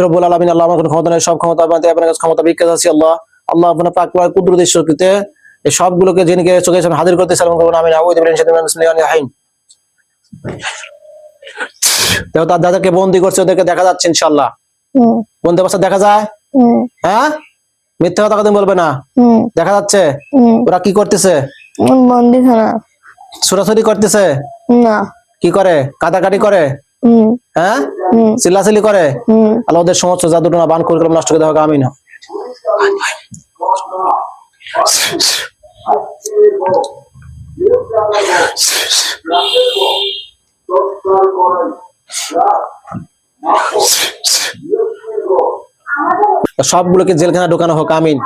রব্বুল আলামিন। আল্লাহ, আমার কোনো ক্ষমতা নেই, সব ক্ষমতা আপনার কাছে, ক্ষমতা বিকাশ আছে আল্লাহ। আল্লাহ, আপনার পাক কুদরতের শক্তিতে এই সবগুলোকে জেনে চোখের সামনে হাজির করতে সালাম করুন। আমি আউযু বিল্লাহি মিনাশ শাইতানির রাজিম। দেখো তার দাদাকে বন্দি করছে, ওদেরকে দেখা যাচ্ছে ইনশাআল্লাহ। বন্দি অবস্থা দেখা যায়? হ্যাঁ, মিথ্যা কথা কথা বলবে না, দেখা যাচ্ছে। ওরা কি করতেছে? বন্দিখানা ছোটাছুটি করতেছে না, কি করে? কাটাকাটি করে, হ্যাঁ, চিল্লাচিল্লি করে। আল্লাহ ওদের সমস্ত জাদুটনা বান করে নষ্ট করে দেওয়া হোক, আমিন। সবগুলোকে জেলখানা ঢোকানো হোক, আমিন।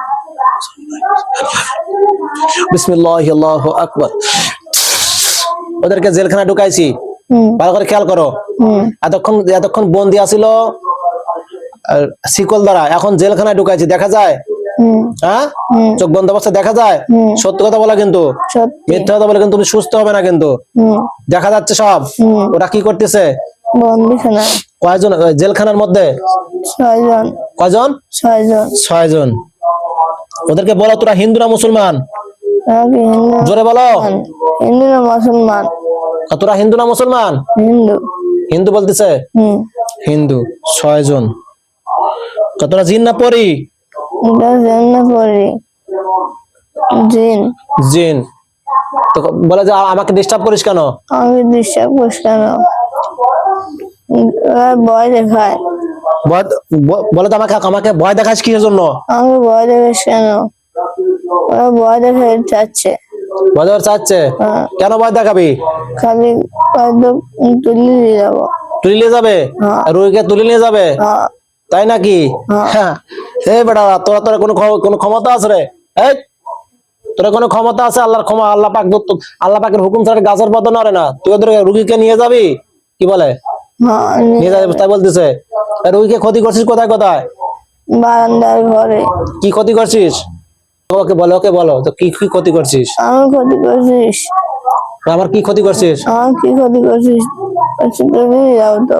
বিসমিল্লাহি আল্লাহু আকবার। ওদেরকে জেলখানা ঢুকাইছি, ভালো করে খেয়াল করো। এতক্ষণ বন্দি আছিল শিকল দ্বারা, এখন জেলখানায় ঢুকাইছি, দেখা যায়? হ্যাঁ, চোখ বন্ধ অবস্থায় দেখা যায়। সত্য কথা বলা কিন্তু, মিথ্যা কথা বলে কিন্তু তুমি সুস্থ হবে না কিন্তু। দেখা যাচ্ছে সব। ওরা কি করতেছে? কয়জন জেলখানার মধ্যে? 6 জন। কয়জন? 6 জন। 6 জন। ওদেরকে বলো তোরা হিন্দু না মুসলমান? জোরে বলো। হিন্দু না মুসলমান? তোরা হিন্দু না মুসলমান? হিন্দু। হিন্দু বলতেছে। হিন্দু 6 জন। তোরা জিন না পরি? জিন। জিন। তো বলে যে আমাকে ডিস্টার্ব করিস কেন? আমাকে ডিস্টার্ব করিস কেন? ভয় দেখায়। বলে তো আমাকে ভয় দেখাস কিসের জন্য? আমাকে ভয় দেখাস কেন? ওরা ভয় দেখাতে চাচ্ছে। ভয় দেখাতে চাচ্ছে? কেন ভয় দেখাবি? খালি তুলে নিয়ে যাবো। তুলে নিয়ে যাবে? রুগীকে তুলে নিয়ে যাবে? তাই নাকি? হ্যাঁ। এই বেটা, তোরা কোনো ক্ষমতা আছে রে? এই তোরা কোনো ক্ষমতা আছে? আল্লাহ পাকের হুকুম ছাড়া গাছের পথ নড়ে না। তুই ওদের রুগীকে নিয়ে যাবি? কি বলে নিয়ে যাবে তাই বলতেছে। রুগীকে ক্ষতি করছিস কোথায় কোথায়? বারান্দার ঘরে। কি ক্ষতি করছিস? ওকে বলো তো কি কি ক্ষতি করছিস? আমার ক্ষতি করছিস? আমার কি ক্ষতি করছিস? আমার কি ক্ষতি করছিস? তুমি যাও তো।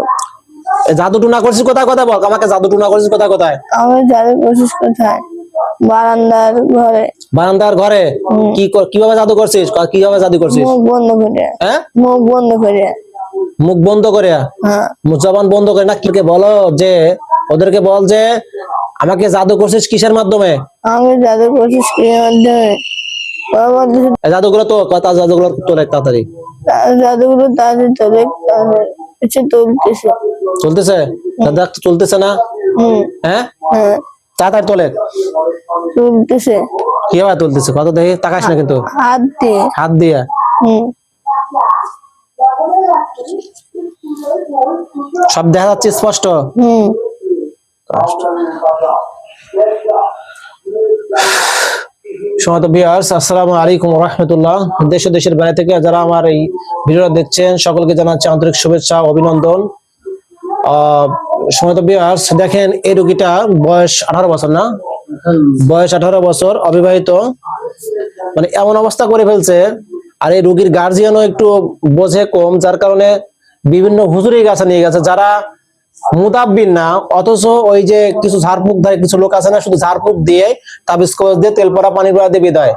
জাদু টুনা করছিস কোথায় কোথায় বল আমাকে? জাদু টুনা করছিস কোথায় কোথায়? আমি জাদু করছিস কোথায়? বারান্দার ঘরে। বারান্দার ঘরে? কিভাবে জাদু করছিস? কিভাবে জাদু করছিস? মুখ বন্ধ করে। হ্যাঁ, মুখ বন্ধ করে। মুখ বন্ধ করে? হ্যাঁ, মুখ জবান বন্ধ করে না? কি বলো যে ওদেরকে বল যে আমাকে জাদু করছিস কিসের মাধ্যমে? আমি জাদু করছিস কিসের মাধ্যমে? জাদুগুলো তো কথা, জাদুগুলো তোলে তাড়াতাড়ি। জাদুগুলো তাড়াতাড়ি তোলে। তুলতেছে। চলতেছে? দেখ চলতেছে না? হ্যাঁ, তাড়াতাড়ি তোলে। তুলতেছে। কিভাবে তুলতেছে? কত দেখি, তাকাস না কিন্তু। হাত দিয়ে। হাত দিয়ে? সব দেখা যাচ্ছে স্পষ্ট? সম্মানিত ভিউয়ার্স, আসসালামু আলাইকুম ওয়া রাহমাতুল্লাহ। দেশ ও দেশের বাইরে থেকে যারা আমার এই ভিডিওটা দেখছেন সকলকে জানাচ্ছি আন্তরিক শুভেচ্ছা, অভিনন্দন। সম্মানিত ভিউয়ার্স, দেখেন এই রোগীটা বয়স 18 বছর না? বয়স 18 বছর, অবিবাহিত। মানে এমন অবস্থা করে ফেলছে। আর এই রোগীর গার্জিয়ানও একটু বোঝে কম, যার কারণে বিভিন্ন হুজুরি কাছে নিয়ে গেছে যারা মুদাব্বির না, অথচ ওই যে কিছু ঝাড়ফুঁক দেয় কিছু লোক আছে না, শুধু ঝাড়ফুঁক দিয়ে তাবিজ কবজ দিয়ে তেল পড়া পানি পড়া দিয়ে বিদায়।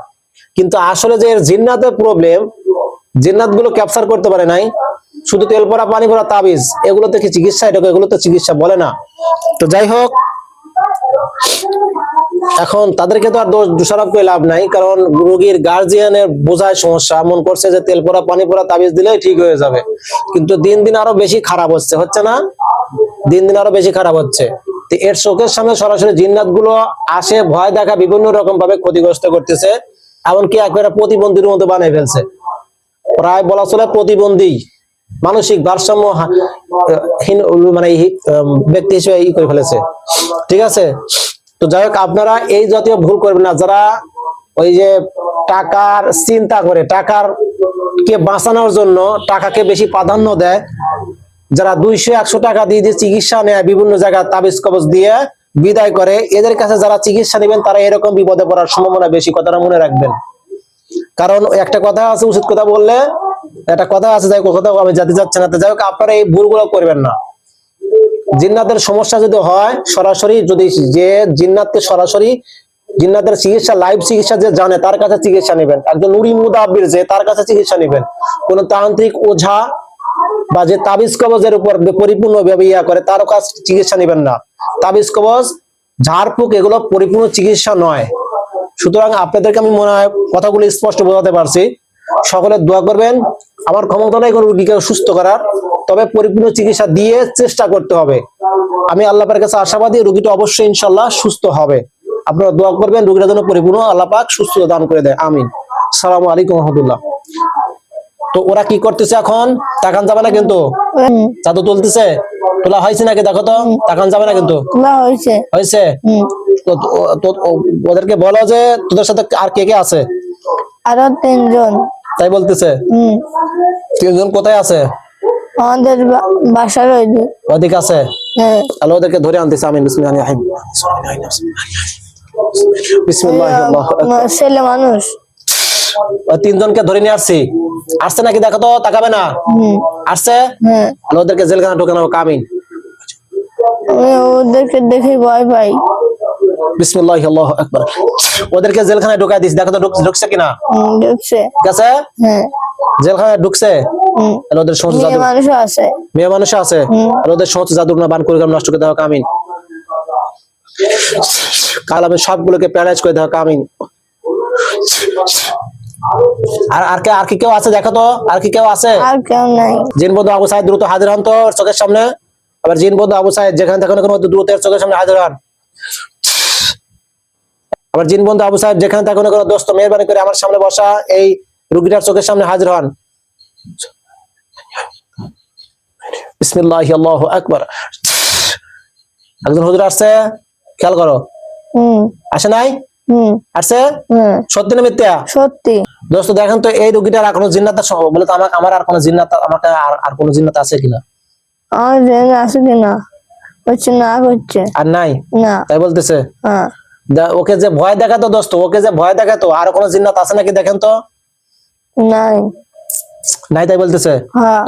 কিন্তু আসলে যে জিন্নাতের প্রবলেম, জিন্নাত গুলো ক্যাপচার করতে পারে নাই, শুধু তেল পড়া পানি পড়া তাবিজ, এগুলো থেকে চিকিৎসা, এটাকে এগুলো তো চিকিৎসা বলে না। তো যাই হোক, এখন তাদেরকে তো আর দোষারোপ করে লাভ নাই, কারণ রোগীর গার্জিয়ানের বোঝায় সমস্যা, মন করছে যে তেল পড়া পানি পড়া তাবিজ দিলেই ঠিক হয়ে যাবে। কিন্তু দিন দিন আরো বেশি খারাপ হচ্ছে না? দিন দিন আরো বেশি খারাপ হচ্ছে। এর চোখের সামনে সরাসরি জিন্নাত গুলো আসে, ভয় দেখা বিভিন্ন রকম ভাবে ক্ষতিগ্রস্ত করতেছে, এমনকি একবারে প্রতিবন্ধীর মতো বানিয়ে ফেলছে। প্রায় বলা চলে প্রতিবন্ধী, মানসিক ভারসাম্য মানে ব্যক্তি হিসেবে করে ফেলেছে। ঠিক আছে? তো যাই হোক, আপনারা এই জাতীয় ভুল করবেন না। যারা ওই যে টাকার চিন্তা করে, টাকার কে বাঁচানোর জন্য টাকাকে বেশি প্রাধান্য দেয়, যারা 200-100 টাকা দিয়ে চিকিৎসা নেয়, বিভিন্ন জায়গায় তাবিজ কবজ দিয়ে বিদায় করে, এদের কাছে যারা চিকিৎসা নেবেন তারা এরকম বিপদে পড়ার সম্ভাবনা বেশি। কথাটা মনে রাখবেন। কারণ একটা কথা আছে, উচিত কথা বললে একটা কথা আছে, যাই কথা আমি জানতে চাচ্ছি না। যাই হোক, আপনারা এই ভুলগুলো করবেন না। জিন্নাতের সমস্যা যদি হয় সরাসরি, যদি যে জিন্নাতকে সরাসরি জিন্নাতের চিকিৎসা, লাইভ চিকিৎসা যে জানে তার কাছে চিকিৎসা নেবেন। একজন নুরি মুদাব্বির যে তার কাছে চিকিৎসা নেবেন। কোন তান্ত্রিক ওঝা বা যে তাবিজ কবজের উপর পরিপূর্ণ ইয়া করে তার কাছে চিকিৎসা নেবেন না। তাবিজ কবজ, ঝাড়ফুঁক এগুলো পরিপূর্ণ চিকিৎসা নয়। সুতরাং আপনাদেরকে আমি মনে হয় কথাগুলো স্পষ্ট বোঝাতে পারছি। সকলে দোয়া করবেন। আমার ক্ষমতা নেই কোনো রোগীকে সুস্থ করার, তবে পরিপূর্ণ চিকিৎসা দিয়ে চেষ্টা করতে হবে। আমি আল্লাহ পাকের কাছে আশাবাদী রোগীটা অবশ্যই ইনশাল্লাহ সুস্থ হবে। আপনারা দোয়া করবেন রোগীর জন্য পরিপূর্ণ আল্লাহ পাক সুস্থতা দান করে দেয়। আমিন। আসসালামু আলাইকুম রহমতুল্লাহ। তো ওরা কি করতেছে এখন? তাকান যাবে না কিন্তু। জাদু তুলতেছে, তোলা হয়েছে নাকি দেখো তো, তাকান যাবে না কিন্তু। খোলা হয়েছে। হয়েছে? ওদেরকে বলো যে তোদের সাথে আর কে কে আছে। আরো 3 জন। তাই বলতেছে? 3 জন কোথায় আছে? আমাদের বাসার ওদিকে আছে। হ্যাঁ। আল্লাহ ওদেরকে ধরে আনতেছে। আমিন। বিসমিল্লাহির রহমানির রহিম। বিসমিল্লাহির রহমানির ছেলে মানুষ। রহিম। 3 জনকে ধরে নিয়ে আসছি। আসছে নাকি দেখো তো, তাকাবে না। আসছে? হ্যাঁ। আল্লাহ ওদেরকে জেলখানা ঢোকানো হোক। আমিন। আমি ওদেরকে দেখে ভয় পাই। বিসমিল্লাহির আল্লাহু আকবার। ওদেরকে জেলখানায় ঢোকাই দিস, দেখো তো ঢুকছে কিনা। ঢুকছে। ঠিক আছে? হ্যাঁ। জেলখানায় ঢুকছে। আল্লাহ ওদের সমস্ত মেয়ে জাদু, মানুষ আছে। মেয়ে মানুষ আছে। আল্লাহ ওদের সমস্ত জাদু না বান করে নষ্ট করে দেওয়া হোক। আমিন। কাল আমি সবগুলোকে প্যারালাইজ করে দেওয়া হোক। আমিন। আর কি কেউ আছে দেখো তো, আর কি কেউ আছে? আর কেউ নাই। জিন বন্ধু আবু সাইদ দ্রুত হাজির হন তো ওর চোখের সামনে। আবার জিন বন্ধু আবু সাইদ যেখানে থাকেন কোনো দ্রুত এর চোখের সামনে হাজির হন। আবার জিন বন্ধু আবু সাহেব যেখানে থাকেন কোনো দোস্ত মেহরবানি করে আমার সামনে বসা এই রুগীটার চোখের সামনে হাজির হন। বিসমিল্লাহি আল্লাহু আকবার। একজন হুজুর আসছে, খেয়াল করো। আসে নাই? আসছে? সত্যি না মিথ্যা? সত্যি। দোস্ত দেখেন তো এই রুগীটার আর কোনো জিন্নাত বলে তো আমার আর কোনো জিন্নাত, আমাকে আর কোনো জিন্নাত আছে কিনা? আমার জেনে আছে কিনা হচ্ছে না, হচ্ছে আর নাই না। তাই বলতেছে? হ্যাঁ। ওকে যে ভয় দেখাতো দোস্ত, ওকে যে ভয় দেখাতো আর কোনো জিন্নাত আছে নাকি দেখেন তো। নাই। নাই তাই বলতেছে? হ্যাঁ।